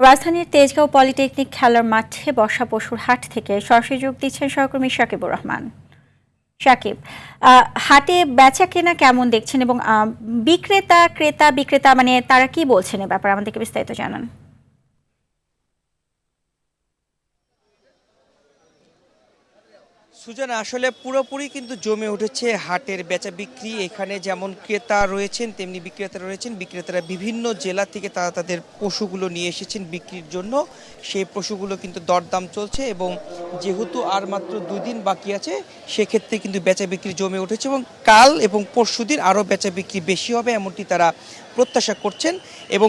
রাজধানীর তেজগাঁও পলিটেকনিক খেলার মাঠে বসা পশুর হাট থেকে সরাসরি যোগ দিচ্ছেন সহকর্মী শাকিবুর রহমান। শাকিব, হাটে বেচা কেনা কেমন দেখছেন এবং বিক্রেতা মানে তারা কি বলছেন এ ব্যাপারে আমাদেরকে বিস্তারিত জানান। সুজানা, আসলে পুরোপুরি কিন্তু জমে উঠেছে হাটের বেচা বিক্রি। এখানে যেমন ক্রেতা রয়েছেন তেমনি বিক্রেতা রয়েছেন। বিক্রেতারা বিভিন্ন জেলা থেকে তারা তাদের পশুগুলো নিয়ে এসেছেন বিক্রির জন্য। সেই পশুগুলো কিন্তু দরদাম চলছে এবং যেহেতু আর মাত্র 2 দিন বাকি আছে সেক্ষেত্রে কিন্তু বেচা বিক্রি জমে উঠেছে এবং কাল এবং পরশুদিন আরও বেচা বিক্রি বেশি হবে এমনটি তারা প্রত্যাশা করছেন। এবং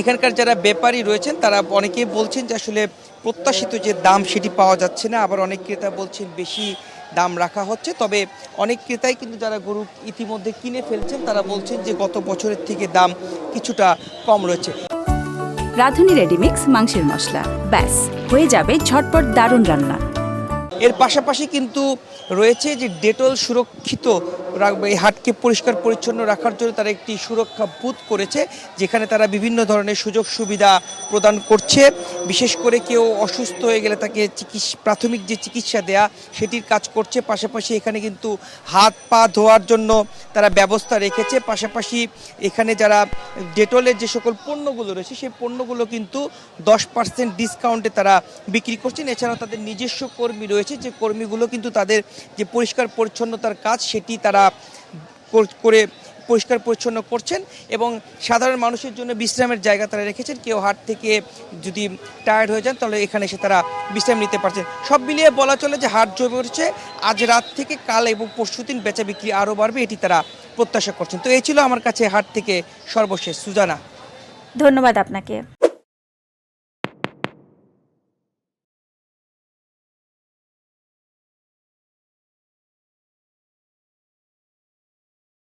এখানকার যারা ব্যাপারী রয়েছেন তারা অনেকেই বলছেন যে আসলে প্রত্যাশিত যে দাম সেটি পাওয়া যাচ্ছে না, আবার অনেক ক্রেতা বলছেন বেশি দাম রাখা হচ্ছে। তবে অনেক ক্রেতাই কিন্তু যারা গরু ইতিমধ্যে কিনে ফেলছেন তারা বলছেন যে গত বছরের থেকে দাম কিছুটা কম রয়েছে। রাঁধুনি রেডিমিক্স মাংসের মশলা, ব্যাস হয়ে যাবে ঝটপট দারুণ রান্না। এর পাশাপাশি কিন্তু রয়েছে যে ডেটল সুরক্ষিত এই হাটকে পরিষ্কার পরিচ্ছন্ন রাখার জন্য তারা একটি সুরক্ষা বুথ করেছে, যেখানে তারা বিভিন্ন ধরনের সুযোগ সুবিধা প্রদান করছে। বিশেষ করে কেউ অসুস্থ হয়ে গেলে তাকে প্রাথমিক যে চিকিৎসা দেয়া সেটির কাজ করছে। পাশাপাশি এখানে কিন্তু হাত পা ধোয়ার জন্য তারা ব্যবস্থা রেখেছে। পাশাপাশি এখানে যারা ডেটলের যে সকল পণ্যগুলো রয়েছে সেই পণ্যগুলো কিন্তু 10% ডিসকাউন্টে তারা বিক্রি করছেন। এছাড়াও তাদের নিজস্ব কর্মী রয়েছে, যে কর্মীগুলো কিন্তু তাদের যে পরিষ্কার পরিচ্ছন্নতার কাজ সেটি তারা করে পরিষ্কার পরিচ্ছন্ন করছেন এবং সাধারণ মানুষের জন্য বিশ্রামের জায়গা তারা রেখেছেন। কেউ হাট থেকে যদি টায়ার্ড হয়ে যান তাহলে এখানে এসে তারা বিশ্রাম নিতে পারছেন। সব মিলিয়ে বলা চলে যে হাট জমে উঠছে। আজ রাত থেকে কাল এবং পরশুদিন বেচা বিক্রি আরও বাড়বে এটি তারা প্রত্যাশা করছেন। তো এই ছিল আমার কাছে হাট থেকে সর্বশেষ। সুজানা, ধন্যবাদ আপনাকে।